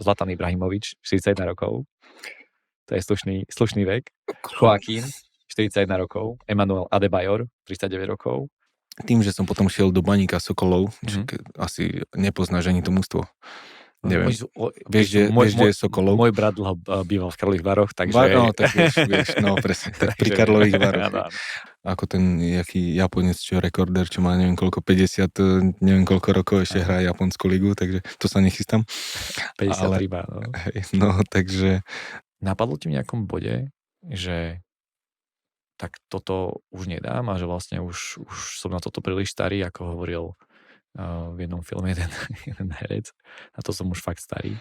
Zlatan Ibrahimovič, 41 rokov. To je slušný vek. Joaquín, 41 rokov. Emmanuel Adebayor, 39 rokov. Tým, že som potom šiel do Baníka Sokolov, asi nepoznáš ani to mužstvo. Neviem. Vieš, kde je Sokolov? Môj brat dlho býval v Karlových Varoch, takže... No, tak vieš, no presne, tak pri Karlových Varoch. Ako ten jaký Japonec, čo rekorder, čo má neviem koľko, 50, neviem koľko rokov ešte hrá Japonskú ligu, takže to sa nechystám. 53 má, no. No, takže... Napadlo ti v nejakom bode, že tak toto už nedám a že vlastne už som na toto príliš starý, ako hovoril v jednom filme jeden herec. Na to som už fakt starý.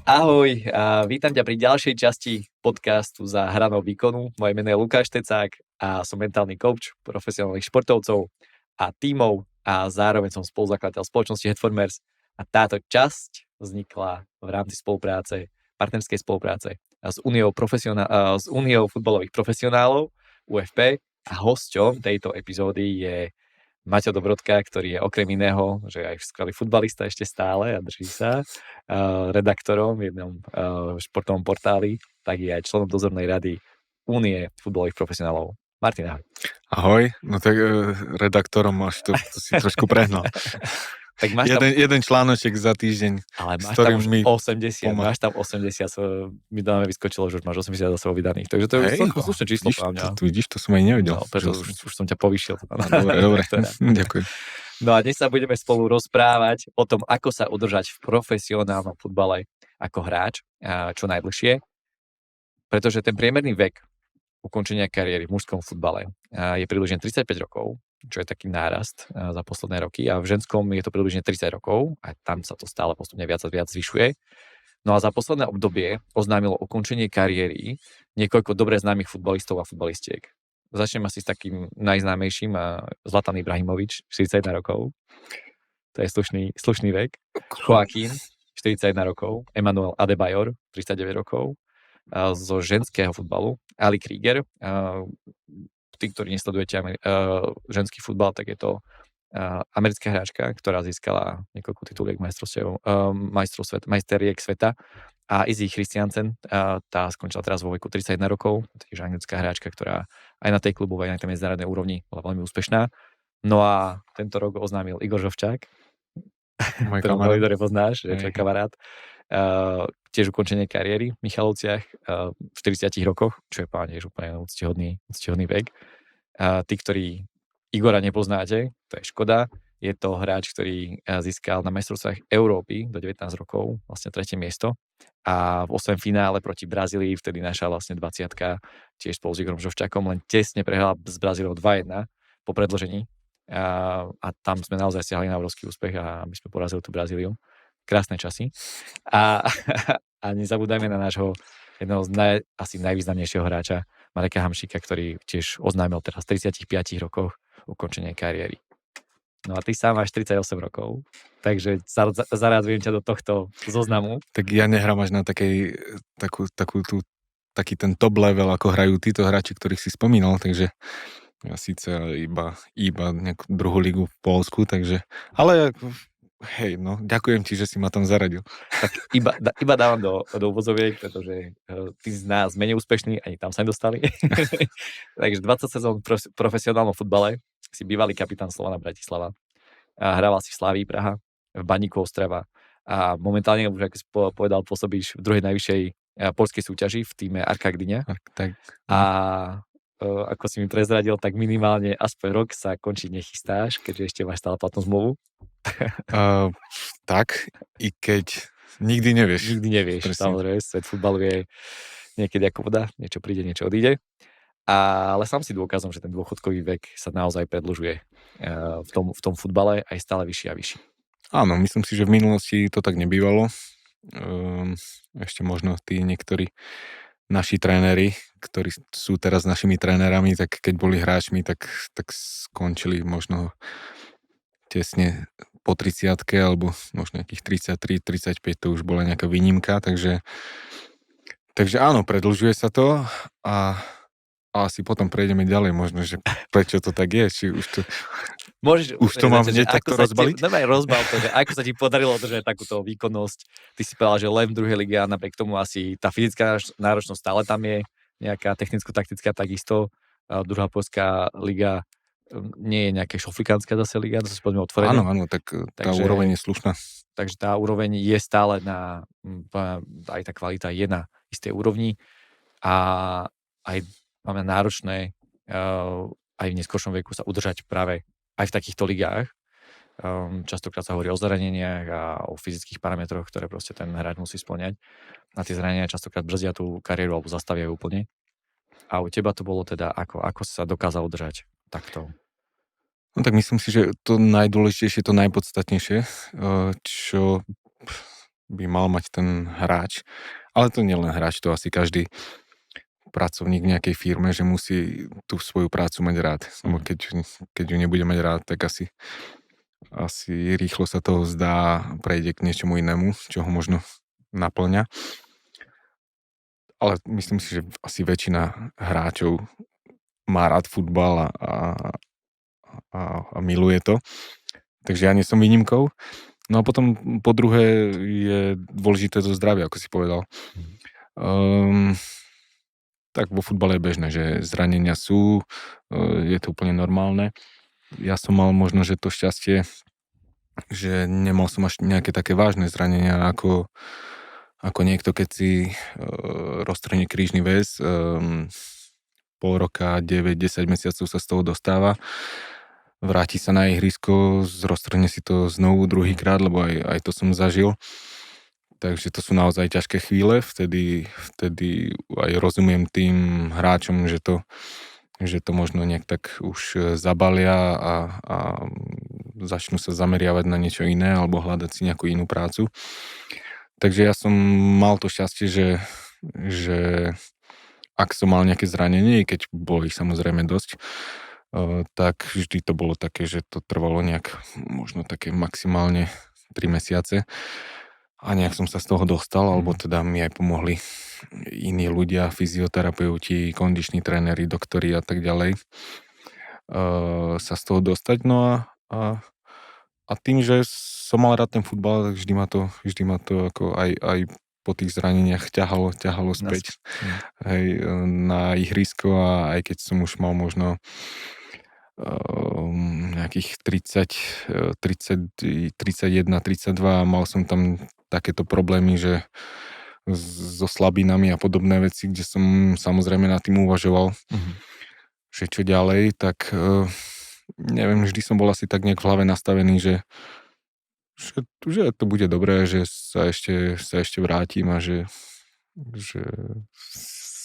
Ahoj, vítam ťa pri ďalšej časti podcastu Za hranou výkonu. Moje meno je Lukáš Tecák a som mentálny coach profesionálnych športovcov a tímov a zároveň som spoluzakladateľ spoločnosti Headformers a táto časť vznikla v rámci partnerskej spolupráce s Uniou futbalových profesionálov UFP a hosťom tejto epizódy je Maťo Dobrodka, ktorý je okrem iného, že aj skvelý futbalista ešte stále a drží sa, redaktorom v jednom športovom portáli, tak je aj členom dozornej rady Únie futbalových profesionálov. Martin, ahoj. Ahoj, no tak redaktorom máš to si trošku prehnal. Tak máš jeden článoček za týždeň. Ale máš tam už 80, máš tam 80, mi dáme vyskočilo, že už máš 80 za sebou vydaných, takže to je už slušné číslo. Tu vidíš, to som aj nevedel. No, preto už som ťa povýšil. Dobre, ďakujem. No a dnes sa budeme spolu rozprávať o tom, ako sa udržať v profesionálnom futbale ako hráč, čo najdlhšie, pretože ten priemerný vek ukončenia kariéry v mužskom futbale je približne 35 rokov, čo je taký nárast za posledné roky a v ženskom je to približne 30 rokov a tam sa to stále postupne viac a viac zvyšuje. No a za posledné obdobie oznámilo ukončenie kariéry niekoľko dobre známych futbalistov a futbalistiek. Začnem asi s takým najznámejším, Zlatan Ibrahimovič, 41 rokov. To je slušný vek. Joaquín, 41 rokov. Emmanuel Adebayor, 39 rokov. Zo ženského futbalu Ali Krieger. Tí, ktorí nesledujete ženský futbal, tak je to americká hráčka, ktorá získala niekoľko tituliek majsteriek sveta. A Izzy Christiansen, tá skončila teraz vo veku 31 rokov, tiež anglická hráčka, ktorá aj na tej klubovej, aj na tej medzinárodnej úrovni bola veľmi úspešná. No a tento rok oznámil Igor Žovčák, ktorého veľmi dobre poznáš, je tvoj kamarát. Tiež ukončenie kariéry v Michalovciach v 40 rokoch, čo je tiež úplne úctihodný vek. Tí, ktorí Igora nepoznáte, to je škoda. Je to hráč, ktorý získal na majstrovstvách Európy do 19 rokov, vlastne 3. miesto. A v 8. finále proti Brazílii, vtedy naša vlastne 20-ka, tiež spolu s Igorom Žovčákom, len tesne prehrala s Brazíliou 2-1 po predĺžení. A tam sme naozaj stiahli na obrovský úspech a my sme porazili tú Brazíliu. Krásne časy. A nezabúdajme na nášho jedného z asi najvýznamnejšieho hráča, Mareka Hamšíka, ktorý tiež oznámil teraz v 35 rokoch ukončenie kariéry. No a ty sám máš 38 rokov, takže zaradzujem ťa do tohto zoznamu. Tak ja nehrám až na taký ten top level, ako hrajú títo hráči, ktorých si spomínal, takže ja síce iba nejakú druhú ligu v Poľsku, takže, ale hej, no, ďakujem ti, že si ma tam zaradil. Tak iba dávam do úvozoviek, pretože tí z nás menej úspešní, ani tam sa nedostali. Takže 20 sezón v profesionálnom futbale, si bývalý kapitán Slovana Bratislava. Hrával si v Slavii Praha, v Baníku Ostrava a momentálne, už ako si povedal, pôsobíš v druhej najvyššej poľskej súťaži v týme Arka Gdyňa. Tak. A ako si mi prezradil, tak minimálne aspoň rok sa končiť nechystáš, keďže ešte máš stále platnú zmluvu. Tak, i keď nikdy nevieš. Nikdy nevieš, samozrejme, svet futbalu je niekedy ako voda, niečo príde, niečo odíde. Ale sám si dôkazom, že ten dôchodkový vek sa naozaj predĺžuje v tom futbale aj stále vyšší a vyšší. Áno, myslím si, že v minulosti to tak nebývalo. Ešte možno tí niektorí naši tréneri, ktorí sú teraz našimi trénerami, tak keď boli hráčmi, tak skončili možno tesne po 30-ke alebo možno nejakých 33, 35, to už bola nejaká výnimka, takže áno, predĺžuje sa to a A asi potom prejdeme ďalej možno, že prečo to tak je, či Môžeš už to mám že hneď takto rozbaliť? rozbal to, že ako sa ti podarilo držať takúto výkonnosť. Ty si povedal, že len v druhej lige a napriek tomu asi tá fyzická náročnosť stále tam je, nejaká technicko-taktická takisto. A druhá poľská liga nie je nejaká šoflikánska zase liga, to si poďme otvorene. Áno, tak tá úroveň je slušná. Takže tá úroveň je stále aj tá kvalita je na istej úrovni a aj máme náročné aj v neskôršom veku sa udržať práve aj v takýchto ligách. Častokrát sa hovorí o zraneniach a o fyzických parametroch, ktoré proste ten hráč musí spĺňať. A tie zranenia častokrát brzdia tú kariéru alebo zastavia ju úplne. A u teba to bolo teda ako sa dokázal udržať takto? No tak myslím si, že to najdôležitejšie, to najpodstatnejšie, čo by mal mať ten hráč, ale to nie len hráč, to asi každý pracovník v nejakej firme, že musí tú svoju prácu mať rád. Lebo keď ju nebude mať rád, tak asi rýchlo sa toho vzdá, prejde k niečomu inému, čo ho možno naplňa. Ale myslím si, že asi väčšina hráčov má rád futbal a miluje to. Takže ja nie som výnimkou. No a potom po druhé je dôležité to zdravie, ako si povedal. Tak vo futbale je bežné, že zranenia sú, je to úplne normálne. Ja som mal možno, že to šťastie, že nemal som až nejaké také vážne zranenia, ako niekto, keď si roztrhne krížny väz, pol roka, 9-10 mesiacov sa z toho dostáva, vráti sa na ihrisko, roztrhne si to znovu druhýkrát, lebo aj to som zažil. Takže to sú naozaj ťažké chvíle, vtedy aj rozumiem tým hráčom, že to možno nejak tak už zabalia a začnú sa zameriavať na niečo iné alebo hľadať si nejakú inú prácu. Takže ja som mal to šťastie, že ak som mal nejaké zranenie, keď bolo ich samozrejme dosť, tak vždy to bolo také, že to trvalo nejak možno také maximálne 3 mesiace a nejak som sa z toho dostal, alebo teda mi aj pomohli iní ľudia, fyzioterapeuti, kondiční tréneri, doktori a tak ďalej sa z toho dostať. No a tým, že som mal rád ten futbal, tak vždy ma to ako aj po tých zraneniach ťahalo späť na ihrisko a aj keď som už mal možno nejakých 30, 31, 32 a mal som tam takéto problémy, že so slabinami a podobné veci, kde som samozrejme nad tým uvažoval, že čo ďalej, tak neviem, vždy som bol asi tak nejak v hlave nastavený, že to bude dobré, že sa ešte vrátim a že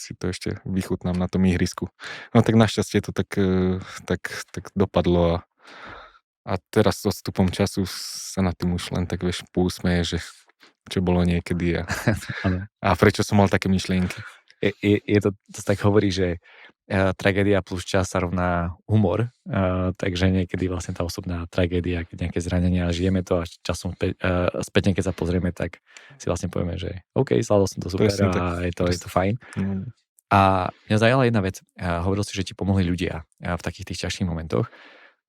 si to ešte vychutnám na tom ihrisku. No tak našťastie to tak dopadlo a teraz s odstupom času sa na tým už len tak vieš pousmeje, že čo bolo niekedy a prečo som mal také myšlienky. To tak hovorí, že tragédia plus čas sa rovná humor, takže niekedy vlastne tá osobná tragédia, keď nejaké zranenia žijeme to a časom spätne, keď sa pozrieme, tak si vlastne povieme, že OK, zvládol som to super a je to fajn. A mňa zaujala jedna vec, hovoril si, že ti pomohli ľudia v takých tých ťažkých momentoch.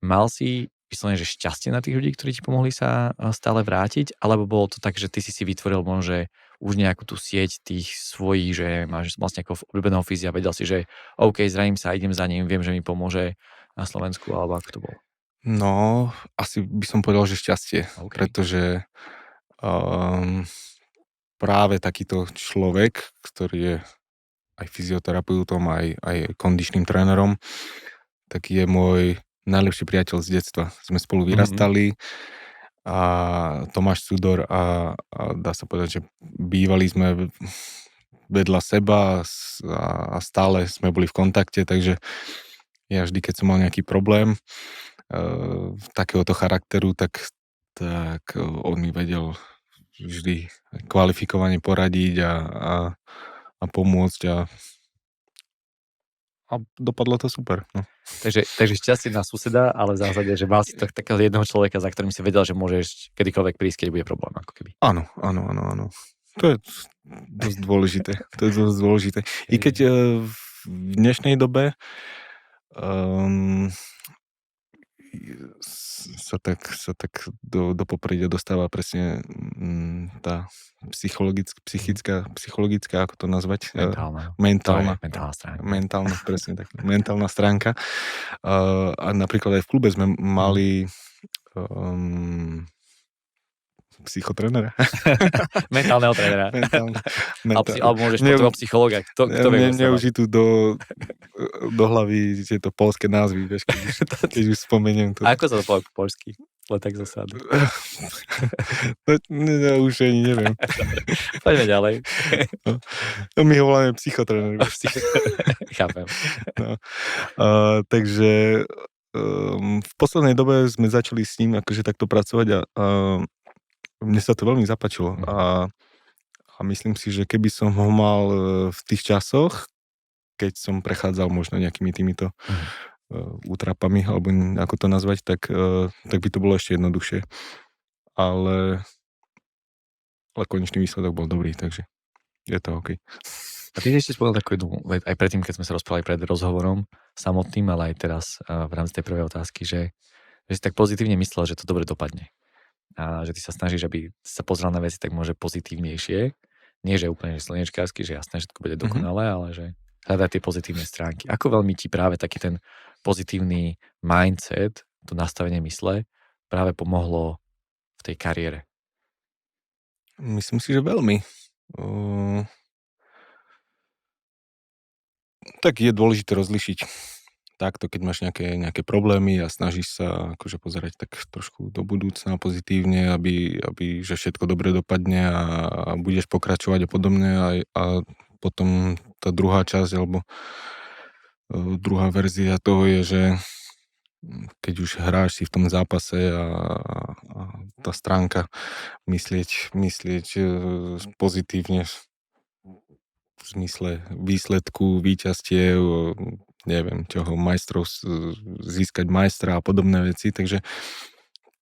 Mal si vyslovene, že šťastie na tých ľudí, ktorí ti pomohli sa stále vrátiť, alebo bolo to tak, že ty si vytvoril možno, že už nejakú tú sieť tých svojich, že máš vlastne ako obľúbeného fyzia, vedel si, že OK, zraním sa, idem za ním, viem, že mi pomôže na Slovensku, alebo ako to bolo? No, asi by som povedal, že šťastie, pretože práve takýto človek, ktorý je aj fyzioterapeutom, aj kondičným trénerom, tak je môj najlepší priateľ z detstva. Sme spolu vyrastali a Tomáš Sudor a dá sa povedať, že bývali sme vedľa seba a stále sme boli v kontakte, takže ja vždy, keď som mal nejaký problém takéhoto charakteru, tak on mi vedel vždy kvalifikovane poradiť a pomôcť a dopadlo to super. No. Takže šťastie na suseda, ale v zásade, že mal si takého jedného človeka, za ktorým si vedel, že môžeš kedykoľvek prísť, keď bude problém, ako keby. Áno. To je dosť dôležité. I keď v dnešnej dobe sa tak do popredia dostáva presne tá Mhm. psychologická, ako to nazvať? Mentálna. To je Mentálna, mentálna stránka. mentálna, presne tak, mentálna stránka. A napríklad aj v klube sme mali psychotrénera. Mentálneho trénera. Mentálne, Alebo môžeš potom psychologa. Kto vie neužij tu do hlavy tieto poľské názvy, vieš, keď už spomeniem to. A ako sa to povie po poľsky? Len tak zosadu. Už ani neviem. Poďme ďalej. No, my ho voláme psychotréner. Chápem. No. Takže v poslednej dobe sme začali s ním akože takto pracovať a mne sa to veľmi zapáčilo a myslím si, že keby som ho mal v tých časoch, keď som prechádzal možno nejakými týmito útrapami, alebo ako to nazvať, tak by to bolo ešte jednoduchšie. Ale konečný výsledok bol dobrý, takže je to OK. A ty ešte spomenul takú jednu, aj predtým, keď sme sa rozprávali pred rozhovorom samotným, ale aj teraz v rámci tej prvej otázky, že si tak pozitívne myslel, že to dobre dopadne. A že ty sa snažíš, aby sa pozrel na veci tak môže pozitívnejšie. Nie, že úplne slnečkársky, že jasné, že to bude dokonalé, ale že hľadať tie pozitívne stránky. Ako veľmi ti práve taký ten pozitívny mindset, to nastavenie mysle, práve pomohlo v tej kariére? Myslím si, že veľmi. Tak je dôležité rozlišiť takto, keď máš nejaké problémy a snažíš sa akože pozerať tak trošku do budúcna pozitívne, aby že všetko dobre dopadne a budeš pokračovať a podobne a potom tá druhá časť alebo druhá verzia toho je, že keď už hráš si v tom zápase a tá stránka myslieť pozitívne v zmysle výsledku, víťazstiev, neviem čoho, majstrov, získať majstra a podobné veci, takže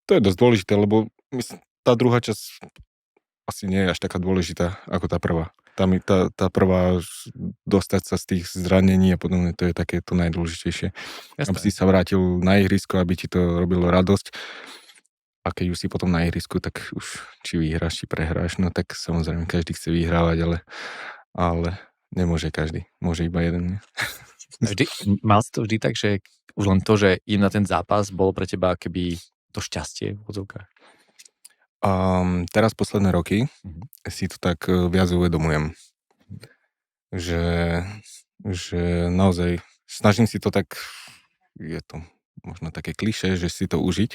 to je dosť dôležité, lebo tá druhá časť asi nie je až taká dôležitá ako tá prvá. Tá prvá, dostať sa z tých zranení a podobne, to je také to najdôležitejšie. Jasné. Aby si sa vrátil na ihrisko, aby ti to robilo radosť. A keď už si potom na ihrisku, tak už či vyhráš, či prehráš, no tak samozrejme každý chce vyhrávať, ale nemôže každý, môže iba jeden. Mal si to vždy tak, že už len to, že idem na ten zápas, bolo pre teba keby to šťastie v odzovkách? Teraz posledné roky si to tak viac uvedomujem, že naozaj snažím si to tak, je to možno také klišé, že si to užiť,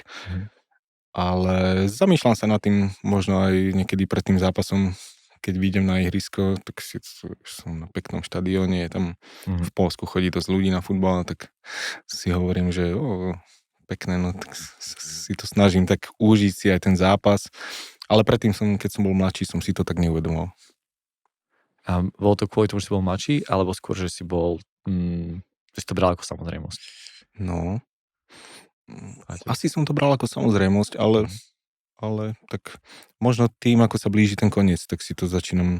ale zamýšľam sa nad tým možno aj niekedy pred tým zápasom, keď vyjdem na ihrisko, tak som na peknom štadióne, je tam v Poľsku chodí dosť ľudí na futbal, tak si hovorím, že pekné, no tak si to snažím tak užiť si aj ten zápas, ale predtým keď som bol mladší, som si to tak neuvedomoval. A bolo to kvôli tomu, že si bol mladší, alebo skôr, že si bol, že si to bral ako samozrejmosť? No, asi som to bral ako samozrejmosť, ale tak možno tým, ako sa blíži ten koniec, tak si to začínam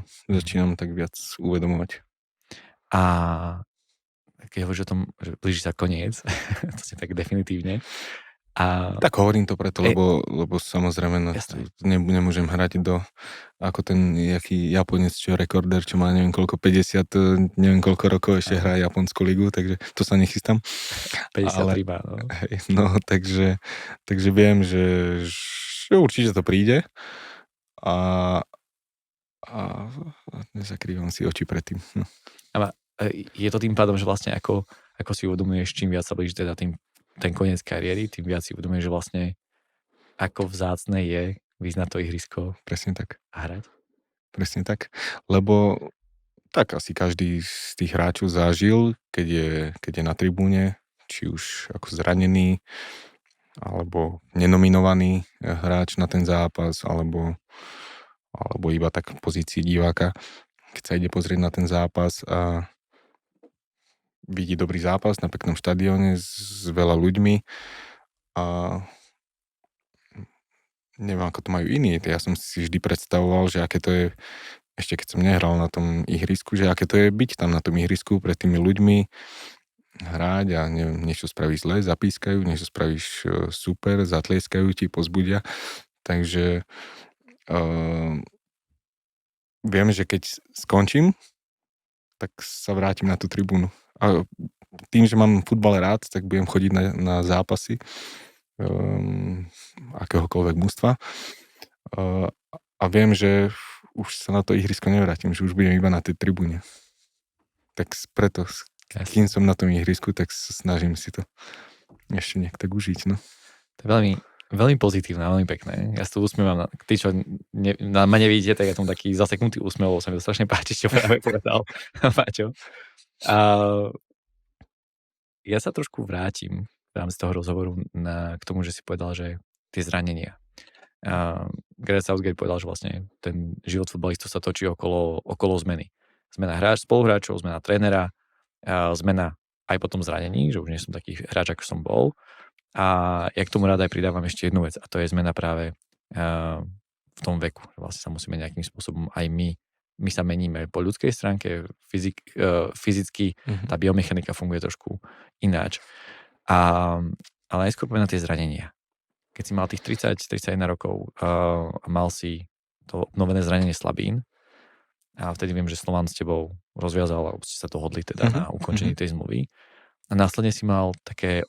tak viac uvedomovať. A keď hovoríš o tom, že blíži sa koniec, to si tak definitívne. Tak hovorím to preto, lebo samozrejme nemôžem hrať ako ten jaký Japonec, čo rekorder, čo má neviem koľko, 50, neviem koľko rokov ešte hrá Japonskú ligu, takže to sa nechystám. 53 má, no. No, takže viem, že určite to príde a nezakrývam si oči pred tým. No. Ale je to tým pádom, že vlastne ako si uvedomuješ, čím viac sa blíži teda ten koniec kariéry, tým viac si uvedomuješ, že vlastne ako vzácne je vyjsť na to ihrisko. Presne tak. A hrať. Presne tak, lebo tak asi každý z tých hráčov zažil, keď je na tribúne, či už ako zranený, alebo nenominovaný hráč na ten zápas, alebo iba tak v pozícii diváka, keď sa ide pozrieť na ten zápas a vidí dobrý zápas na peknom štadióne s veľa ľuďmi a neviem, ako to majú iní. Ja som si vždy predstavoval, že aké to je ešte keď som nehral na tom ihrisku, že aké to je byť tam na tom ihrisku pred tými ľuďmi, hrať a neviem, niečo spravíš zle, zapískajú, niečo spravíš super, zatlieskajú ti, pozbudia. Takže viem, že keď skončím, tak sa vrátim na tú tribúnu. A tým, že mám futbal rád, tak budem chodiť na zápasy akéhokoľvek mužstva. A viem, že už sa na to ihrisko nevrátim, že už budem iba na tej tribúne. Tak preto, kým som na tom ihrisku, tak sa snažím si to ešte nejak tak užiť. No. To je veľmi, veľmi pozitívne, veľmi pekné. Ja sa tu usmievam. Tí, čo na ma nevidíte, tak ja som taký zaseknutý úsmev, lebo sa mi to strašne páči, čo práve povedal Paťo. Ja sa trošku vrátim v rámci toho rozhovoru k tomu, že si povedal, že tie zranenia. Gareth Southgate povedal, že vlastne ten život futbalistu sa točí okolo zmeny. Zmena spoluhráčov, zmena trénera, zmena aj potom zranení, že už nie som taký hráč, ako som bol. A ja k tomu rád aj pridávam ešte jednu vec, a to je zmena práve v tom veku. Vlastne sa musíme nejakým spôsobom aj my sa meníme po ľudskej stránke, fyzicky tá biomechanika funguje trošku ináč. Ale najskôr poviem na tie zranenia. Keď si mal tých 30-31 rokov a mal si to obnovené zranenie slabín, a vtedy viem, že Slovan s tebou rozviazal, alebo ste sa dohodli teda na ukončení tej zmluvy. A následne si mal také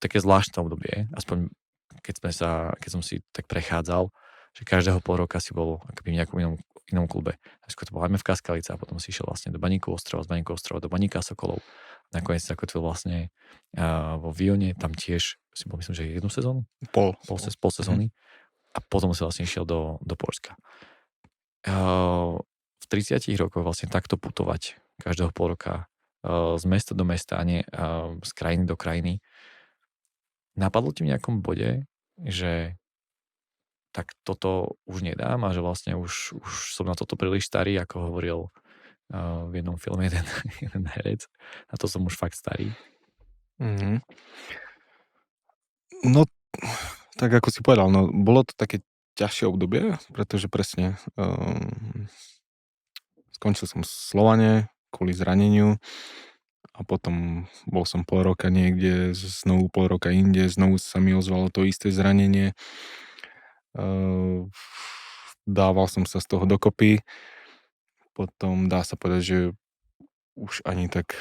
zvláštne obdobie, aspoň keď som si tak prechádzal, že každého pol roka si bol akoby v nejakom inom klube. Skôr to bol HMF Skalica a potom si išiel vlastne do Baníku Ostrova, z Baníku Ostrova do Baníka Sokolov. Nakoniec si zakotvil vlastne vo Vione, tam tiež si bol, myslím, že jednu sezónu? Pol sezóny. A potom si vlastne išiel do Poľska. V 30 rokoch vlastne takto putovať každého pol roka z mesta do mesta a nie z krajiny do krajiny. Napadlo ti v nejakom bode, že tak toto už nedám a že vlastne už som na toto príliš starý, ako hovoril v jednom filme jeden herec. Na to som už fakt starý. No, tak ako si povedal, no, bolo to také ťažšie obdobie, pretože presne skončil som v Slovane kvôli zraneniu a potom bol som pol roka niekde, znovu pol roka inde, znovu sa mi ozvalo to isté zranenie. Dával som sa z toho dokopy, potom dá sa povedať, že už ani tak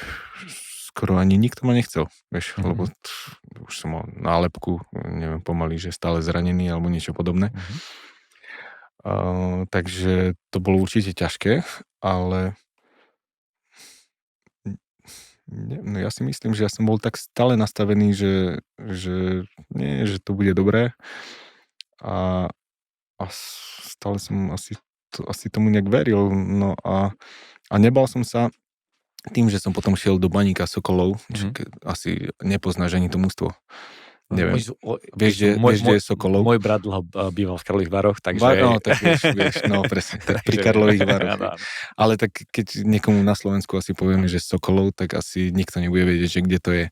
skoro ani nikto ma nechcel, vieš, lebo už som mal nálepku, neviem, pomaly, že stále zranený alebo niečo podobné. Takže to bolo určite ťažké, ale no ja si myslím, že ja som bol tak stále nastavený, že nie, že to bude dobré a stále som asi tomu nejak veril, no a nebal som sa tým, že som potom šiel do Baníka Sokolov, asi nepoznáš ani to mužstvo. Neviem. Vieš, kde je Sokolov? Môj brat býval v Karlových Varoch, takže... No, tak vieš, no presne, tak pri Karlových Varoch. Ale tak keď niekomu na Slovensku asi povieme, že Sokolov, tak asi nikto nebude vedieť, že kde to je.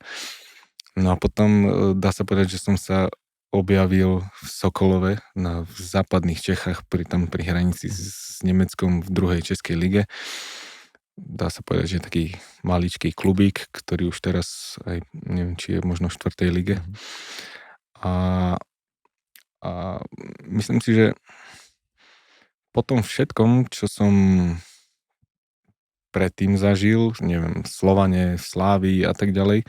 No a potom dá sa povedať, že som sa objavil v Sokolove v západných Čechách, tam pri hranici s Nemeckom v 2. českej lige. Dá sa povedať, že je taký maličký klubík, ktorý už teraz aj, neviem, či je možno v 4. lige. A myslím si, že po tom všetkom, čo som predtým zažil, neviem, v Slovane, v Slávii a tak ďalej,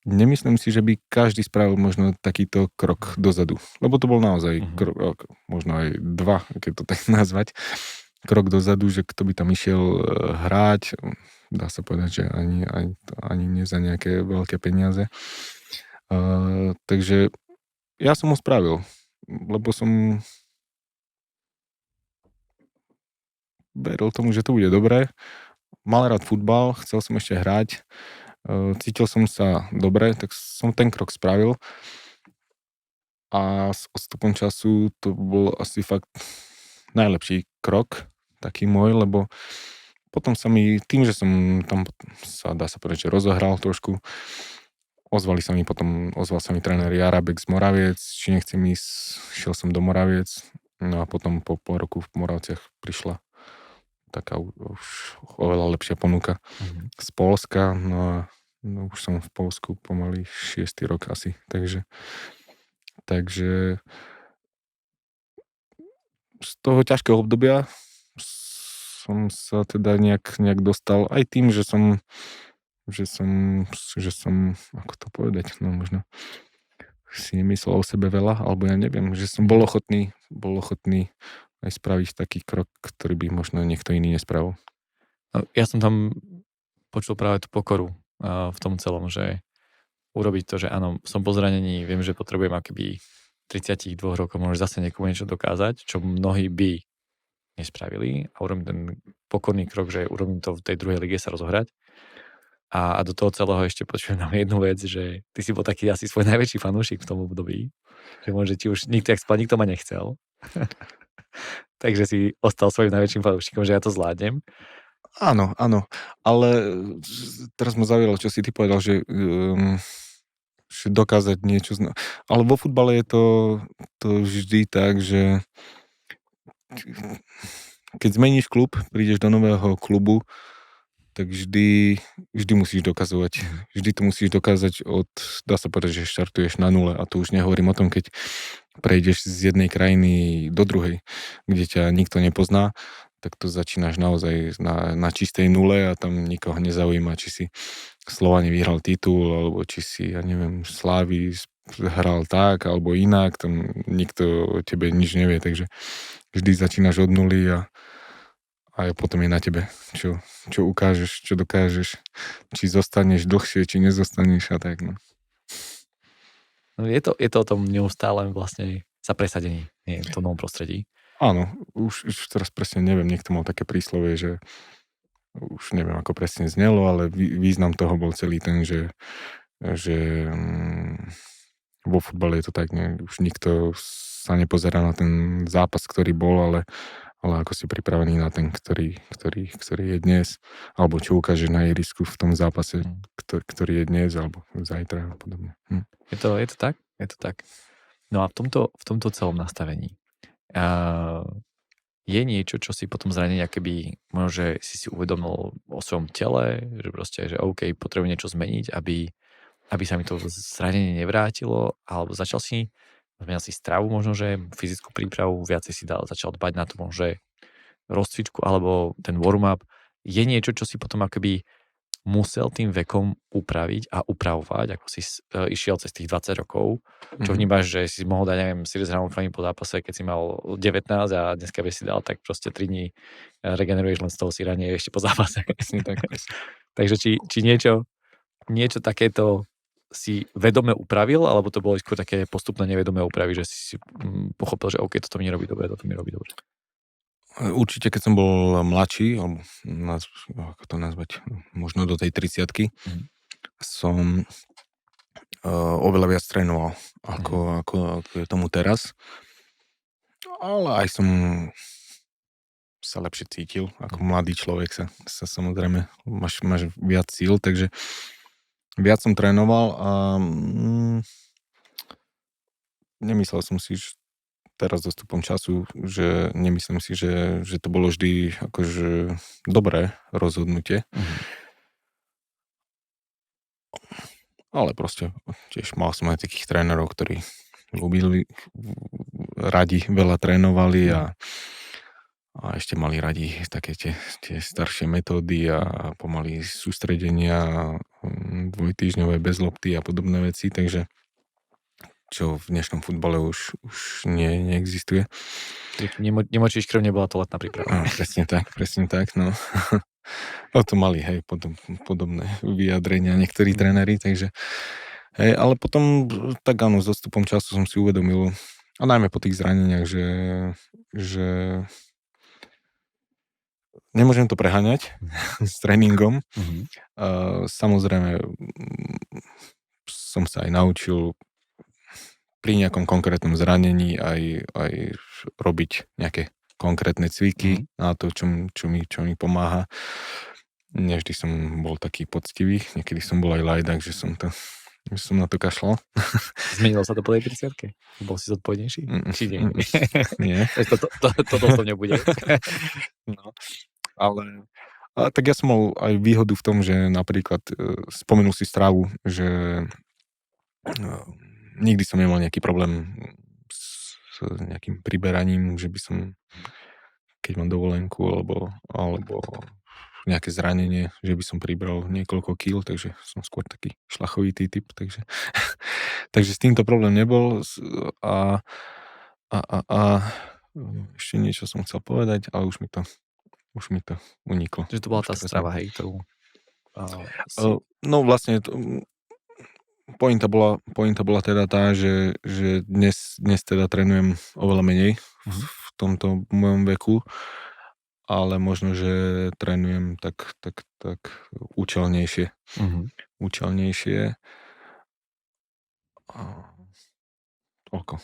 nemyslím si, že by každý spravil možno takýto krok dozadu. Lebo to bol naozaj krok, možno aj 2, keď to tak nazvať, krok dozadu, že kto by tam išiel hrať, dá sa povedať, že ani nie za nejaké veľké peniaze. Takže ja som ho spravil, lebo som veril tomu, že to bude dobré. Mal rád futbal, chcel som ešte hrať, cítil som sa dobre, tak som ten krok spravil a s odstupom času to bol asi fakt najlepší krok, taký môj, lebo potom sa mi, tým, že som tam sa, dá sa povedať, že rozohral trošku, ozval sa mi tréner Jarabek z Moraviec, či nechcem ísť, šiel som do Moraviec, No a potom po roku v Moravciach prišla taká už oveľa lepšia ponuka z Poľska, no a už som v Poľsku pomaly 6. rok asi, takže z toho ťažkého obdobia som sa teda nejak dostal aj tým, že som, ako to povedať, no možno si nemyslel o sebe veľa, alebo ja neviem, že som bol ochotný aj spraviť taký krok, ktorý by možno niekto iný nespravil. No, ja som tam počul práve tú pokoru v tom celom, že urobiť to, že áno, som po zranení, viem, že potrebujem akoby 32 rokov môžeš zase niekomu niečo dokázať, čo mnohí by nespravili a urobím ten pokorný krok, že urobím to v tej druhej lige sa rozohrať. A do toho celého ešte počujem nám jednu vec, že ty si bol taký asi svoj najväčší fanúšik v tom období, že môže ti už nikto ma nechcel. Takže si ostal svojím najväčším fanúšikom, že ja to zvládnem. Áno, ale teraz ma zaujalo, čo si ty povedal, že dokázať niečo ale vo futbale je to vždy tak, že keď zmeníš klub, prídeš do nového klubu, tak vždy musíš dokazovať. Vždy to musíš dokázať dá sa povedať, že štartuješ na nule a tu už nehovorím o tom, keď prejdeš z jednej krajiny do druhej, kde ťa nikto nepozná, tak to začínaš naozaj na čistej nule a tam nikoho nezaujíma, či si Slovan vyhral titul, alebo či si, ja neviem, Slávy hral tak, alebo inak, tam nikto o tebe nič nevie, takže vždy začínaš od nuly a potom je na tebe, čo ukážeš, čo dokážeš, či zostaneš dlhšie, či nezostaneš a tak, no. No je to o tom neustálem vlastne sa presadení v tom novom prostredí. Áno, už teraz presne neviem, niekto mal také príslovie, že už neviem, ako presne znelo, ale význam toho bol celý ten, že vo futbale je to tak, už nikto sa nepozerá na ten zápas, ktorý bol, ale ako si pripravený na ten, ktorý je dnes, alebo čo ukáže na ihrisku v tom zápase, ktorý je dnes, alebo zajtra a podobne. Je to tak? Je to tak. No a v tomto celom nastavení je niečo, čo si potom zranenia, keby možno, že si uvedomil o svojom tele, že proste, že OK, potrebujem niečo zmeniť, aby sa mi to zranenie nevrátilo, alebo zmenil si stravu, možno, že fyzickú prípravu, viacej si začal dbať na to, možno, že rozcvičku, alebo ten warm-up. Je niečo, čo si potom akoby musel tým vekom upraviť a upravovať, ako si išiel cez tých 20 rokov, čo vnímaš, že si mohol dať, neviem, si Ramon Fani po zápase, keď si mal 19 a dneska by si dal, tak proste 3 dní regeneruješ len z toho sírania ešte po zápase. Tak. Takže či niečo takéto si vedome upravil, alebo to bolo skôr také postupné nevedomé úpravy, že si pochopil, že OK, toto mi nerobí dobre, toto mi robí dobre. Určite, keď som bol mladší, alebo ako to nazvať, možno do tej 30-ky, som oveľa viac trénoval, ako je tomu teraz. Ale aj som sa lepšie cítil, ako mladý človek sa samozrejme, máš viac síl, takže viac som trénoval a nemyslel som si, že teraz dostupom času, že nemyslím si, že to bolo vždy akože dobré rozhodnutie. Ale proste tiež mal som aj takých trénerov, ktorí radi veľa trénovali a ešte mali radi také tie staršie metódy a pomaly sústredenia, dvojtýždňové bez lopty a podobné veci, takže čo v dnešnom futbale už neexistuje. Nemočíš krv, nebola to letná príprava. No, presne tak, no. O to mali, hej, podobné vyjadrenia niektorí tréneri, takže hej, ale potom, tak áno, s odstupom času som si uvedomil, a najmä po tých zraneniach, že nemôžem to preháňať s tréningom. Samozrejme, som sa aj naučil pri nejakom konkrétnom zranení aj robiť nejaké konkrétne cviky na to, čo mi pomáha. Nevždy som bol taký poctivý, niekedy som bol aj lajdák, že som to som na to kašľal. Zmenilo sa to po tej 30-ke? Bol si zodpovednejší? Či nie? Nie. Toto som nebude. No, ale tak ja som mal aj výhodu v tom, že napríklad spomenul si stravu, že nikdy som nemal nejaký problém s nejakým priberaním, že by som, keď mám dovolenku alebo nejaké zranenie, že by som pribral niekoľko kíl, takže som skôr taký šlachovitý typ, takže s týmto problém nebol a ešte niečo som chcel povedať, ale už mi to uniklo. Že to bola tá strava, hej, ktorú... No vlastne, pointa bola teda tá, že dnes teda trénujem oveľa menej v tomto mojom veku, ale možno, že trénujem tak účelnejšie. Účelnejšie. Toľko.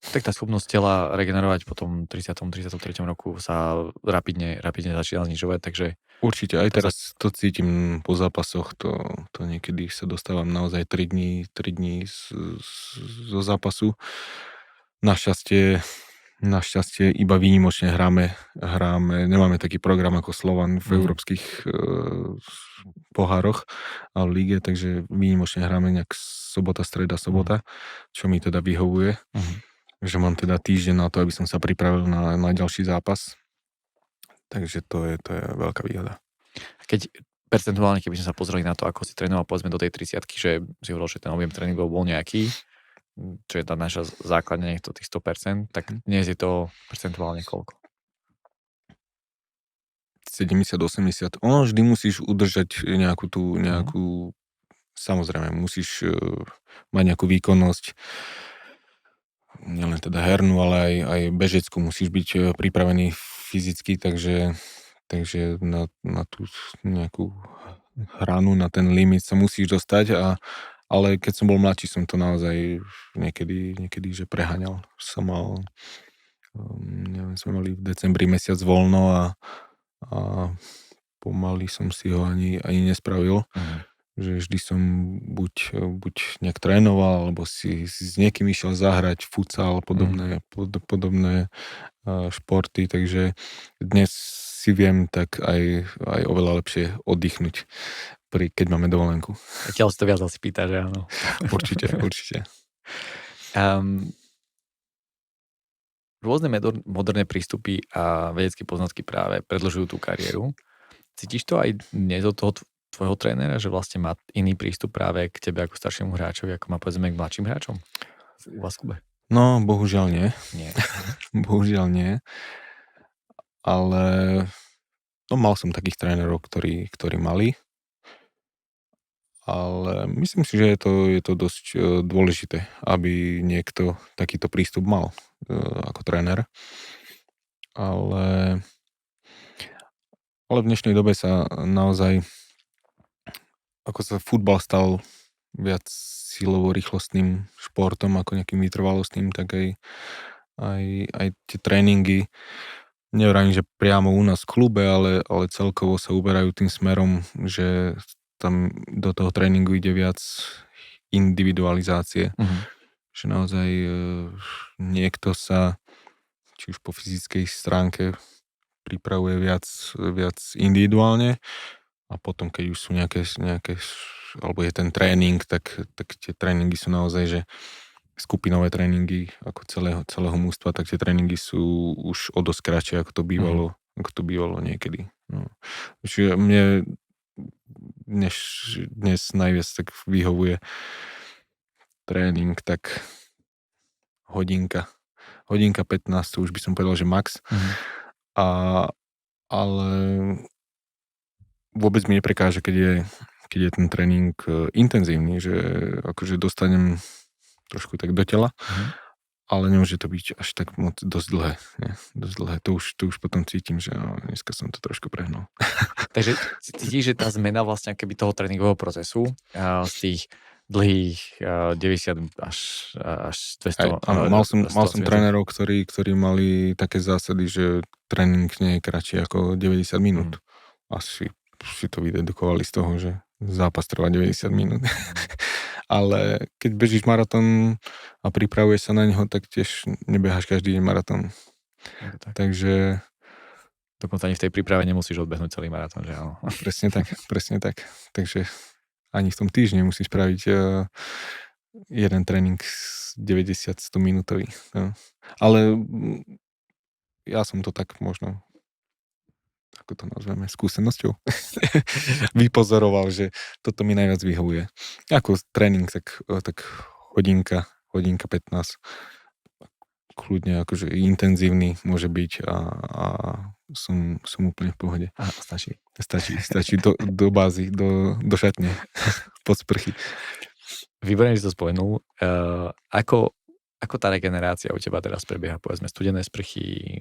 Tak tá schopnosť tela regenerovať po tom 33. roku sa rapidne začína znižovať, takže... Určite, aj teraz to cítim po zápasoch, to niekedy sa dostávam naozaj 3 dní zo zápasu. Našťastie iba výnimočne hráme, nemáme taký program ako Slovan v európskych pohároch a v líge, takže výnimočne hráme nejak sobota, čo mi teda vyhovuje. Že mám teda týždeň na to, aby som sa pripravil na ďalší zápas. Takže to je veľká výhoda. Keď percentuálne, keby sme sa pozreli na to, ako si trénoval povedzme do tej 30-ky, že si hovoril, že ten objem tréningov bol nejaký, čo je tá naša základňa, nech to tých 100%, tak dnes je to percentuálne koľko? 70-80. Ono vždy musíš udržať nejakú samozrejme, musíš mať nejakú výkonnosť, nielen teda hernú, ale aj bežeckú, musíš byť pripravený fyzicky, takže na tú nejakú hranu, na ten limit sa musíš dostať, ale keď som bol mladší, som to naozaj niekedy že preháňal. Som mal, neviem, sme mali v decembri mesiac voľno a pomaly som si ho ani nespravil. Že vždy som buď nejak trénoval, alebo si s niekým išiel zahrať futsal, podobné športy, takže dnes si viem tak aj oveľa lepšie oddychnúť, keď máme dovolenku. Zatiaľ si to viac asi pýta, že áno. Určite. Rôzne moderné prístupy a vedecké poznatky práve predĺžujú tú kariéru. Cítiš to aj dnes od toho tvojho trénera, že vlastne má iný prístup práve k tebe ako staršiemu hráčovi, ako má povedzme k mladším hráčom u vás v klube? No, bohužiaľ nie. Nie. Bohužiaľ nie. Ale mal som takých trénerov, ktorí mali. Ale myslím si, že je to dosť dôležité, aby niekto takýto prístup mal ako tréner. Ale v dnešnej dobe sa naozaj, ako sa futbal stal viac silovo rýchlostným športom ako nejakým vytrvalostným, tak aj tie tréningy, nevravím, že priamo u nás v klube, ale celkovo sa uberajú tým smerom, že tam do toho tréningu ide viac individualizácie. Že naozaj niekto sa, či už po fyzickej stránke, pripravuje viac individuálne a potom, keď už sú nejaké alebo je ten tréning, tak tie tréningy sú naozaj, že skupinové tréningy ako celého mústva, tak tie tréningy sú už o dosť kratšie, ako to bývalo niekedy. No. Čiže mne dnes najviac tak vyhovuje tréning, tak hodinka 15, to už by som povedal, že max. Ale vôbec mi neprekáže, keď je ten tréning intenzívny, že akože dostanem trošku tak do tela, ale nemôže to byť až tak moc dosť dlhé. Nie? Dosť dlhé. To už potom cítim, že dneska som to trošku prehnal. Takže cítiš, že tá zmena vlastne keby toho tréningového procesu z tých dlhých 90 až 200... Áno, mal som trénerov, ktorí mali také zásady, že tréning nie je kratší ako 90 minút. Asi si to vydedukovali z toho, že zápas trvá 90 minút. ale keď bežíš maratón a pripravuješ sa na neho, tak tiež nebeháš každý deň maratón. Je to tak. Takže Dokonca ani v tej príprave nemusíš odbehnúť celý maratón, že áno. presne tak, presne tak. Takže ani v tom týždni musíš spraviť jeden tréning 90-100 minútový. No. Ale ja som to tak možno, ako to nazveme, skúsenosťou vypozoroval, že toto mi najviac vyhovuje. Ako tréning, tak hodinka 15. Kľudne akože intenzívny môže byť a som úplne v pohode. A stačí. Stačí do bázy, do šatne, pod sprchy. Výborne si to spomenul. Ako tá regenerácia u teba teraz prebieha? Povedzme studené sprchy,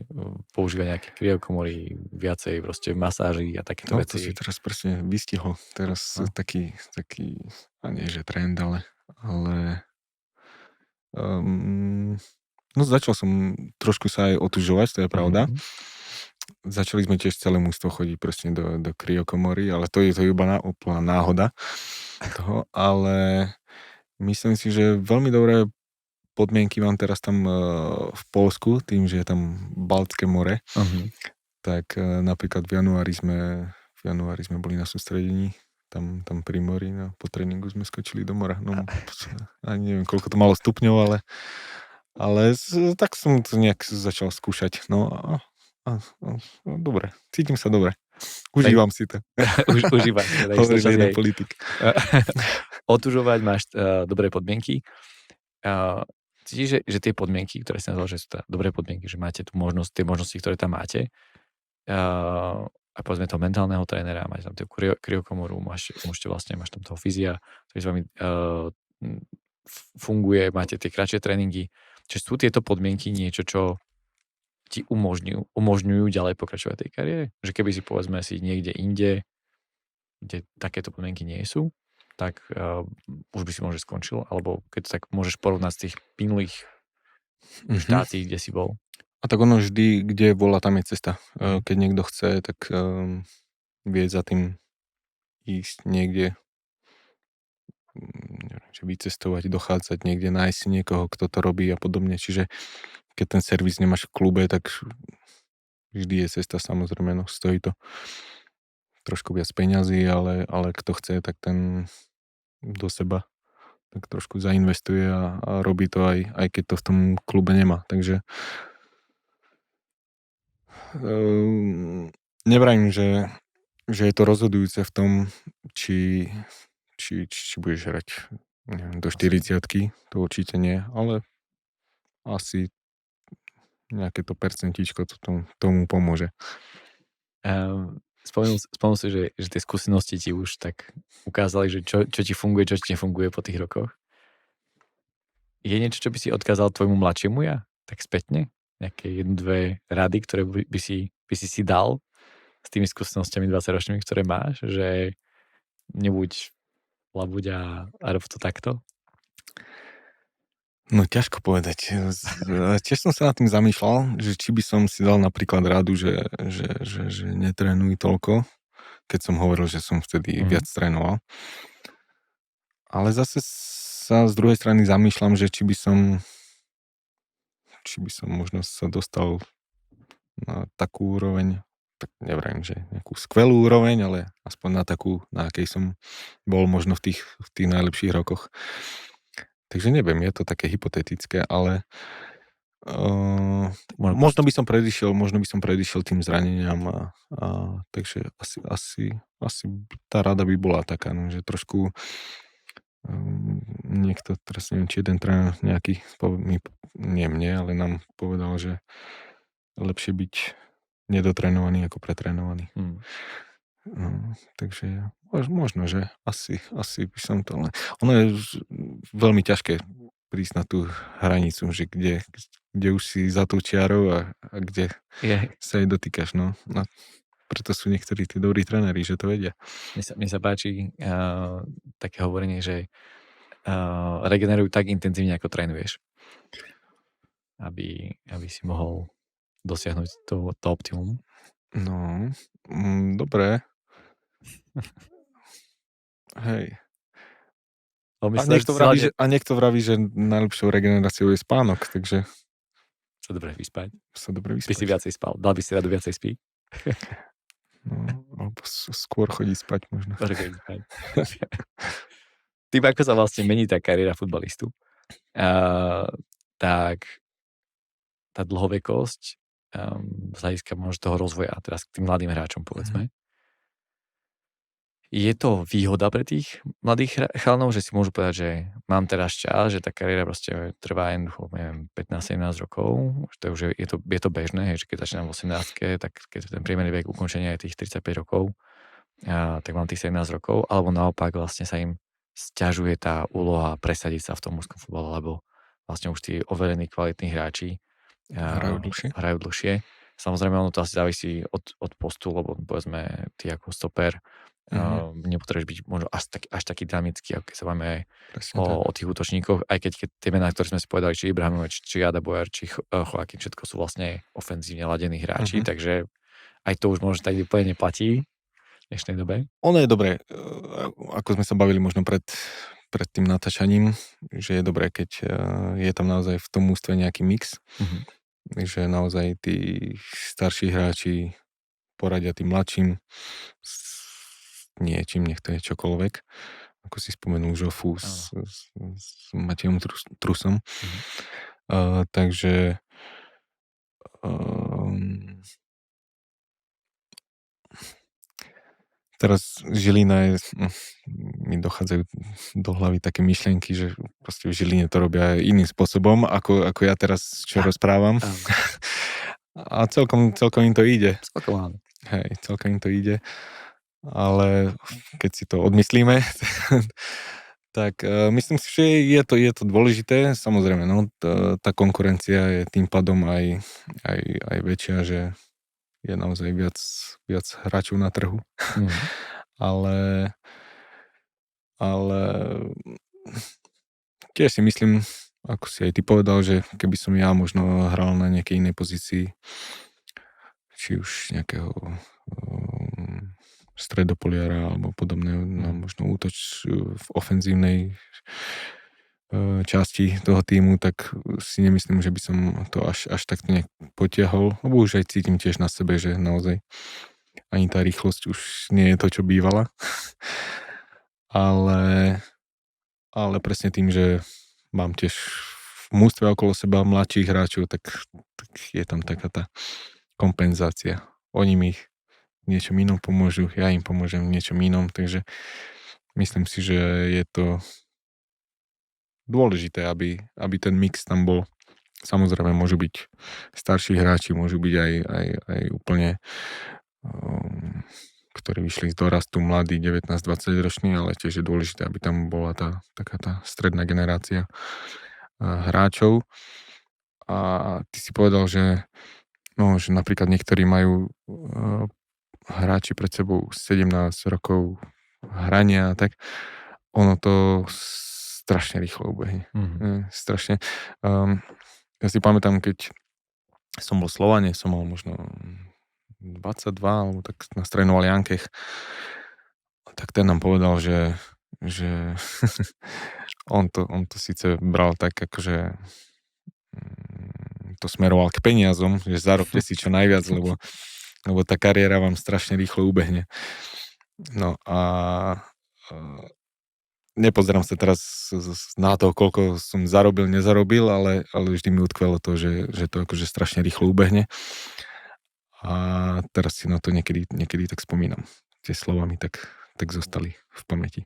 používa nejaké kryokomory, viacej proste masáži a takéto No to veci. si teraz presne vystihol. Teraz taký, a nie že trend, ale no začal som trošku sa aj otužovať, to je pravda. Začali sme tiež celé mužstvo chodiť presne do kryokomory, ale to je iba úplná náhoda toho, ale myslím si, že veľmi dobré podmienky mám teraz tam v Poľsku, tým, že je tam Baltské more, tak napríklad v januári sme boli na sústredení tam pri mori, no, po tréningu sme skočili do mora. No, ani neviem, koľko to malo stupňov, ale tak som to nejak začal skúšať. No a dobre, cítim sa dobre. Užívam si to. Užívam si to. Hovorí jeden politik. Otužovať máš dobré podmienky. Cítiš, že tie podmienky, ktoré si nazval, že sú dobré podmienky, že máte tu možnosť, tie možnosti, ktoré tam máte, a povedzme toho mentálneho trénera, máte tam tú kryokomoru, môžete vlastne, máš tam toho fyzia, ktorý s vami funguje, máte tie kratšie tréningy. Čiže sú tieto podmienky niečo, čo ti umožňujú ďalej pokračovať tej kariére? Že keby si povedzme si niekde inde, kde takéto podmienky nie sú, tak už by si možno skončil, alebo keď tak môžeš porovnať z tých minulých štátí, kde si bol. A tak ono vždy, kde bola, tam je cesta. Keď niekto chce, tak vie za tým ísť niekde, vycestovať, dochádzať niekde, nájsť si niekoho, kto to robí a podobne. Čiže keď ten servis nemáš v klube, tak vždy je cesta, samozrejme, no stojí to trošku viac peňazí, ale kto chce, tak ten do seba tak trošku zainvestuje a robí to aj keď to v tom klube nemá. Takže nevrajím, že je to rozhodujúce v tom, či budeš hrať, neviem, do 40-ky, to určite nie, ale asi nejaké to percentíčko tomu pomôže. Spomenul si, že tie skúsenosti ti už tak ukázali, že čo ti funguje, čo ti nefunguje po tých rokoch. Je niečo, čo by si odkázal tvojmu mladšiemu ja? Tak spätne? Nejaké 1-2 rady, ktoré by si dal s tými skúsenostiami 20-ročnými, ktoré máš? Že nebuď labuť a rob to takto? No ťažko povedať. Tiež som sa nad tým zamýšľal, že či by som si dal napríklad radu, že netrénuj toľko, keď som hovoril, že som vtedy viac trénoval. Ale zase sa z druhej strany zamýšľam, že či by som možno sa dostal na takú úroveň, tak nevrajím, že nejakú skvelú úroveň, ale aspoň na takú, na akej som bol možno v tých najlepších rokoch. Takže neviem, je to také hypotetické, ale možno by som predišiel tým zraneniam a takže asi tá rada by bola taká, no, že trošku niekto, teraz neviem, či jeden tréner nejaký, nie mne, ale nám povedal, že lepšie byť nedotrénovaný ako pretrénovaný. Takže možno, že asi by som to... Ono je veľmi ťažké prísť na tú hranicu, že kde už si za tou čiarou a kde sa jej dotýkaš. No. Preto sú niektorí tí dobrí tréneri, že to vedia. Mne sa páči také hovorenie, že regenerujú tak intenzívne, ako trénuješ. Aby si mohol dosiahnuť to optimum. No, dobre. Hej. On A myslel, že si hlavne niekto vraví, že najlepšou regeneráciou je spánok, takže sa dobre vyspať. sa dobre By si vyspať. viacej spal. Dal by si radu viacej spí? No, alebo skôr chodí spať možno. Skôr chodí spať. Tým, ako sa vlastne mení tá kariéra futbalistu, tak tá dlhovekosť z hľadiska možno toho rozvoja, teraz k tým mladým hráčom povedzme, je to výhoda pre tých mladých chalanov, že si môžu povedať, že mám teraz čas, že tá kariéra proste trvá jednoducho, neviem, 15-17 rokov, že to už je to bežné, že keď začínam v 18, tak keď ten priemerný vek ukončenia je tých 35 rokov, tak mám tých 17 rokov, alebo naopak vlastne sa im sťažuje tá úloha presadiť sa v tom mužskom futbale, lebo vlastne už tí overení kvalitní hráči hrajú dlhšie. Samozrejme, ono to asi závisí od postu, lebo povedzme, ty ako stoper nepotrebuješ byť možno až taký dynamický, ako keď sa máme aj o tých útočníkoch, aj keď tie mená, ktoré sme si povedali, či Ibrahimovič, či Ada Bojar, či Joaquín, všetko sú vlastne ofenzívne ladení hráči, takže aj to už možno tak úplne neplatí v dnešnej dobe. Ono je dobré, ako sme sa bavili možno pred tým natáčaním, že je dobré, keď je tam naozaj v tom ústve nejaký mix, že naozaj tí starší hráči poradia tým mladším niečím, nech to je čokoľvek, ako si spomenul Žofu s Matejom Trusom. Takže teraz Žilina je, mi dochádzajú do hlavy také myšlienky, že proste v Žiline to robia iným spôsobom, ako ja teraz čo rozprávam. A celkom im to ide. Celkom im to ide. Ale keď si to odmyslíme, tak myslím si, že je to dôležité. Samozrejme, no, tá konkurencia je tým pádom aj väčšia, že je naozaj viac hráčov na trhu. Ale tiež si myslím, ako si aj ty povedal, že keby som ja možno hral na nejakej inej pozícii, či už nejakého stredopoliara alebo podobné, možno útoč v ofenzívnej časti toho týmu, tak si nemyslím, že by som to až tak nejak potiahol, lebo už aj cítim tiež na sebe, že naozaj ani tá rýchlosť už nie je to, čo bývala. ale presne tým, že mám tiež v mústve okolo seba mladších hráčov, tak je tam taká tá kompenzácia. Oni mi niečom inom pomôžu, ja im pomôžem v niečom inom, takže myslím si, že je to dôležité, aby ten mix tam bol. Samozrejme, môžu byť starší hráči, môžu byť aj úplne ktorí vyšli z dorastu, mladí, 19-20 roční, ale tiež je dôležité, aby tam bola taká tá stredná generácia hráčov. A ty si povedal, že napríklad niektorí majú hráči pred sebou 17 rokov hrania, tak ono to strašne rýchlo ubehne. Strašne. Ja si pamätám, keď som bol v Slovane, som mal možno 22, alebo tak nás trénoval Jankech, tak ten nám povedal, že on to síce bral tak, akože to smeroval k peniazom, že zarobte si čo najviac, lebo tá kariéra vám strašne rýchlo ubehne. No a nepozerám sa teraz na to, koľko som zarobil, nezarobil, ale vždy mi utkvelo to, že to akože strašne rýchlo ubehne. A teraz si na to niekedy tak spomínam. Tie slova mi tak zostali v pamäti.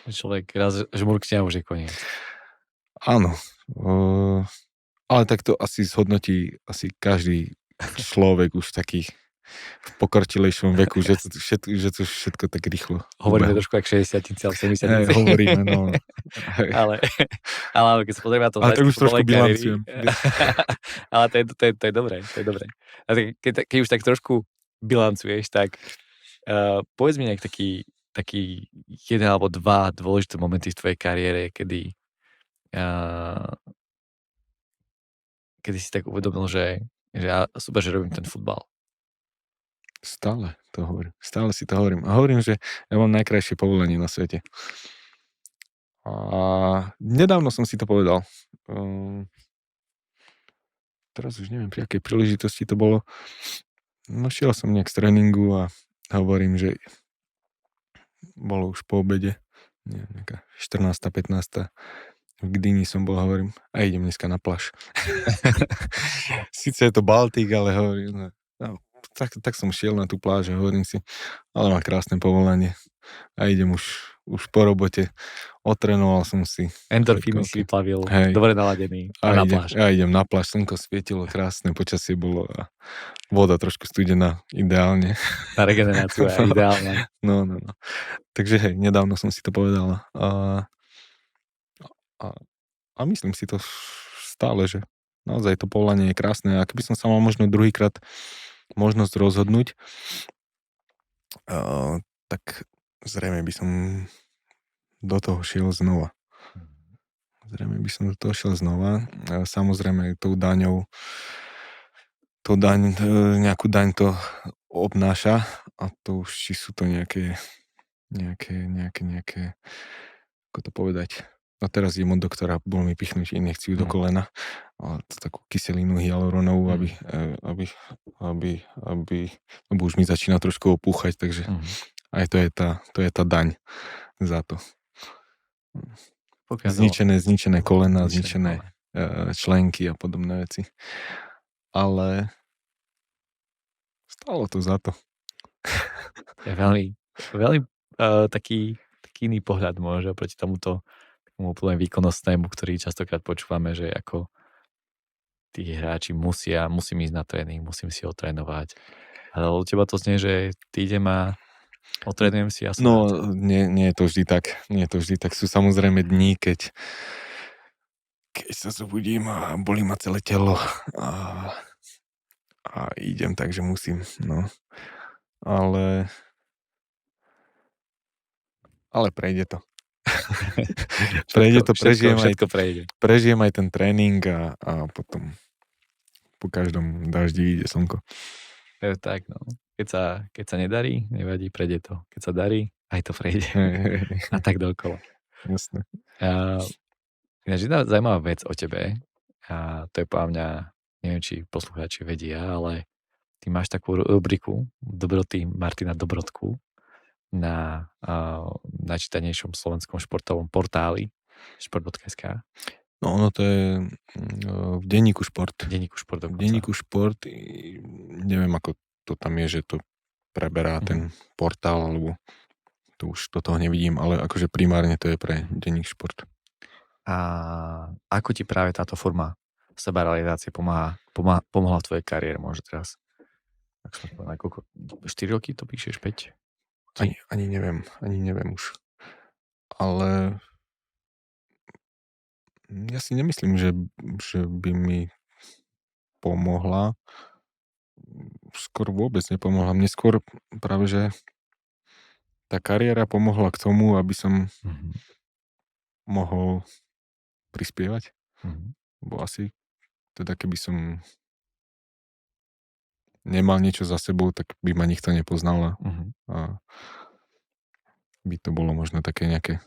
Človek raz žmurkne a už je koniec. Áno. Ale tak to asi zhodnotí každý človek už taký v pokročilejšom veku, že to všetko tak rýchlo. Hovoríme trošku ako 60-tnici, ale 70-tnici. Hovoríme, no. ale keď sa pozrieme na to... Ale to už trošku bilancujem. Ale to je dobré, to je dobré. A keď už tak trošku bilancuješ, tak povedz mi nejak taký jeden alebo dva dôležité momenty v tvojej kariére, kedy si tak uvedomil, že ja super, že robím ten futbal. Stále to hovorím. Stále si to hovorím. A hovorím, že ja mám najkrajšie povolenie na svete. A nedávno som si to povedal. Teraz už neviem, pri akej príležitosti to bolo. No šiel som nejak z tréningu a hovorím, že bolo už po obede, nejaká 14. 15. V Gdyni som bol, hovorím, a idem dneska na pláž. Sice je to Baltík, ale hovorím, no, tak som šiel na tú pláž a hovorím si, ale má krásne povolanie. A idem už po robote, otrénoval som si. Endorfíny si plavil, dobre naladený a na pláž. Ja idem na pláž, slnko svietilo, krásne počasie bolo a voda trošku studená, ideálne. Na regeneráciu je ideálne. No. Takže hej, nedávno som si to povedal. A myslím si to stále, že naozaj to povolanie je krásne. A keby som sa mal možno druhýkrát možnosť rozhodnúť, tak zrejme by som do toho šiel znova. Samozrejme tou daňou nejakú daň to obnáša a to už či sú to nejaké ako to povedať. No teraz idem od doktora, bol mi pichnúť injekciu do kolena a takú kyselinu hyaluronovú, aby už mi začína trošku opúchať, takže aj to je tá daň za to. Zničené kolena, zničené členky a podobné veci. Ale stalo to za to. Je veľmi taký iný pohľad môže proti tomuto úplne výkonnostnému, ktorý častokrát počúvame, že ako tí hráči musím ísť na tréning, musím si otrénovať. Ale u teba to znie, že ty idem a otrénujem si a som rád. Nie je to vždy tak. Sú samozrejme dní, keď sa zobudím a bolí ma celé telo a idem tak, že musím, no. Ale prejde to. Prežijem aj ten tréning a potom po každom daždi ide slnko. Je tak, no. Keď sa nedarí, nevadí, prejde to. Keď sa darí, aj to prejde. A tak dokola. Jasné. Ináč jedna zaujímavá vec o tebe, a to je podľa mňa, neviem, či poslucháči vedia, ale ty máš takú rubriku Dobroty Martina Dobrotku na najčítanejšom slovenskom športovom portáli šport.sk. No ono to je v denníku Šport. V denníku Šport, neviem ako to tam je, že to preberá ten portál, alebo to už do toho nevidím, ale akože primárne to je pre denník Šport. A ako ti práve táto forma sebarealizácie pomohla v tvojej kariére, možno teraz? Tak som povedal, koľko? 4 roky to píšeš, 5? Ani neviem už. Ale ja si nemyslím, že by mi pomohla. Skôr vôbec nepomohla. Mne skôr práve, že tá kariéra pomohla k tomu, aby som mohol prispievať. Bo asi teda keby som nemal niečo za sebou, tak by ma nikto nepoznal a by to bolo možno také nejaké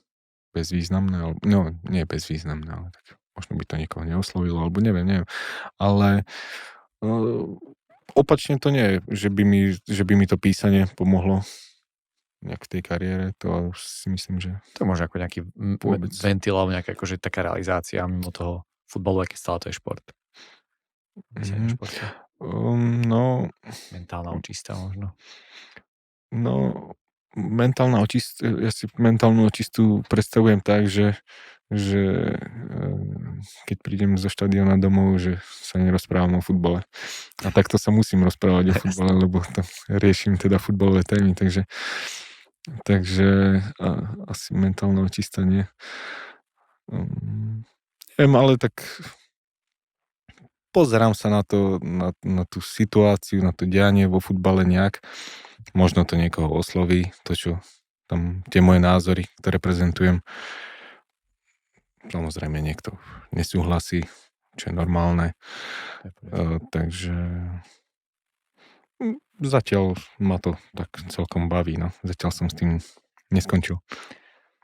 bezvýznamné, no nie bezvýznamné, ale tak možno by to niekoho neoslovilo, alebo neviem, ale opačne to nie je, že by mi to písanie pomohlo nejak v tej kariére, to si myslím, že to možno ako nejaký ventil alebo nejaká akože taká realizácia mimo toho futbalu, aký stále to je šport. No mentálna očista možno. No ja si mentálnu očistu predstavujem tak, že keď prídem zo štadióna domov, že sa nerozprávam o futbale. A takto sa musím rozprávať o futbale, lebo tam riešim teda futbalové témy, takže asi mentálna očista nie. Neviem, ale tak pozerám sa na tú situáciu, na to dianie vo futbale nejak. Možno to niekoho osloví, to čo tam, tie moje názory, ktoré prezentujem. Samozrejme niekto nesúhlasí, čo je normálne. Takže zatiaľ ma to tak celkom baví, no. Zatiaľ som s tým neskončil.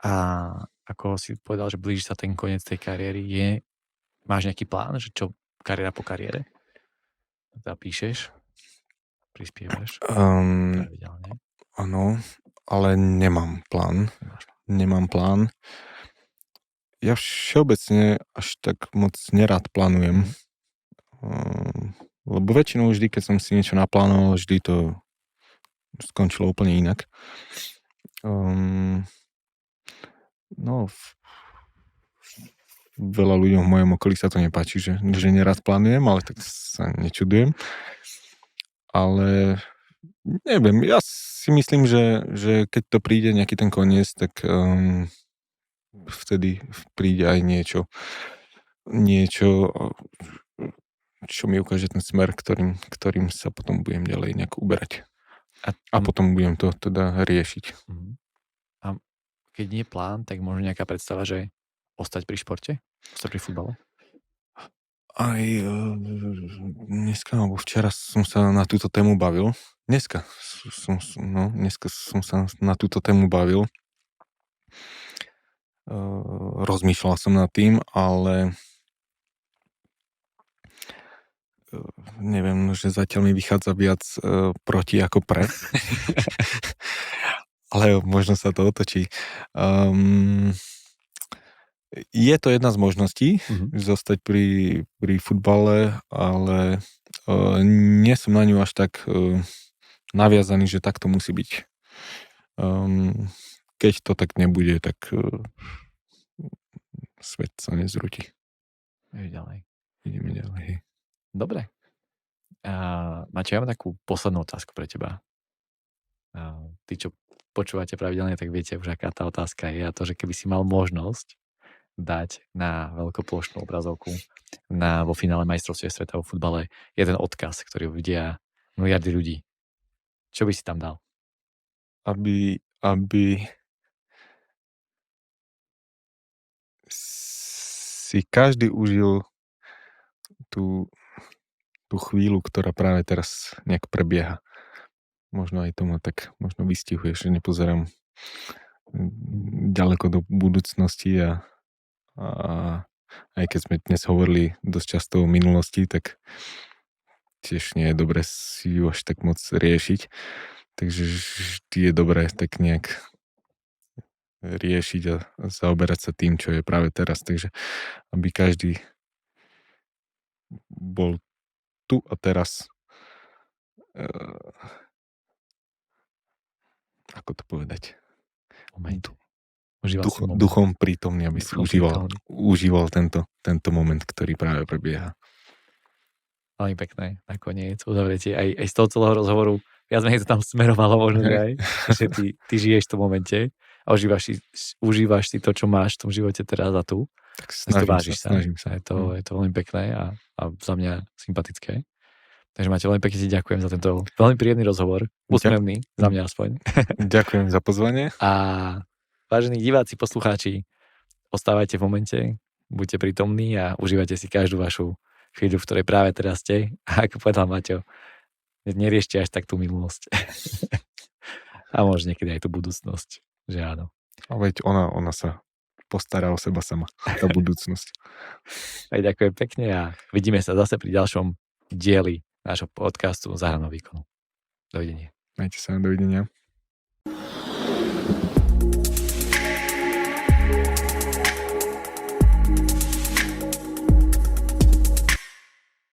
A ako si povedal, že blíži sa ten koniec tej kariéry, máš nejaký plán, že čo kariéra po kariére? Zapíšeš? Prispievaš? Pravidelne? Áno, ale nemám plán. Nemám plán. Ja všeobecne až tak moc nerád plánujem. Lebo väčšinou vždy, keď som si niečo naplánoval, vždy to skončilo úplne inak. Veľa ľuďom v mojom okolí sa to nepáči, že nerád plánujem, ale tak sa nečudujem. Ale neviem, ja si myslím, že keď to príde nejaký ten koniec, tak vtedy príde aj niečo, čo mi ukáže ten smer, ktorým sa potom budem ďalej nejak uberať. A potom budem to teda riešiť. A keď nie plán, tak možno nejaká predstava, že ostať pri športe? Ostať pri futbale? Aj dneska alebo včera som sa na túto tému bavil. Dneska som sa na túto tému bavil. Rozmýšľal som nad tým, ale neviem, že zatiaľ mi vychádza viac proti ako pre. Ale možno sa to otočí. Je to jedna z možností, zostať pri futbale, ale nie som na ňu až tak naviazaný, že tak to musí byť. Keď to tak nebude, tak svet sa nezrúti. Ideme ďalej. Dobre. Maťo, ja mám takú poslednú otázku pre teba. Tí, čo počúvate pravidelne, tak viete už, aká tá otázka je. A to, že keby si mal možnosť dať na veľkoplošnú obrazovku vo finále majstrovstiev sveta vo futbale jeden odkaz, ktorý vidia miliardy ľudí. Čo by si tam dal? Aby si každý užil tú chvíľu, ktorá práve teraz nejak prebieha. Možno aj to ma tak možno vystihuje, že nepozerám ďaleko do budúcnosti a aj keď sme dnes hovorili dosť často o minulosti, tak tiež nie je dobre si ju až tak moc riešiť. Takže vždy je dobré tak nejak riešiť a zaoberať sa tým, čo je práve teraz. Takže aby každý bol tu a teraz ako to povedať? Duchom prítomný, aby si užíval tento moment, ktorý práve prebieha. Veľmi pekné, nakoniec uzavretie aj z toho celého rozhovoru. Viac menej to tam smerovalo možno aj, že ty žiješ v tom momente a užívaš si to, čo máš v tom živote teraz a tu. Tak snažím sa. Je to veľmi pekné a za mňa sympatické. Takže Maťo, veľmi pekne ti ďakujem za tento veľmi príjemný rozhovor. Úsmevný, za mňa aspoň. Ďakujem za pozvanie. A vážení diváci, poslucháči, ostávajte v momente, buďte prítomní a užívajte si každú vašu chvíľu, v ktorej práve teraz ste. A ako povedal Maťo, neriešte až tak tú minulosť. A možno niekedy aj tú budúcnosť, že áno. A veď ona sa postará o seba sama, tá budúcnosť. Aj ďakujem pekne a vidíme sa zase pri ďalšom dieli nášho podcastu Za hranou výkonu. Dovidenia. Majte sa, dovidenia.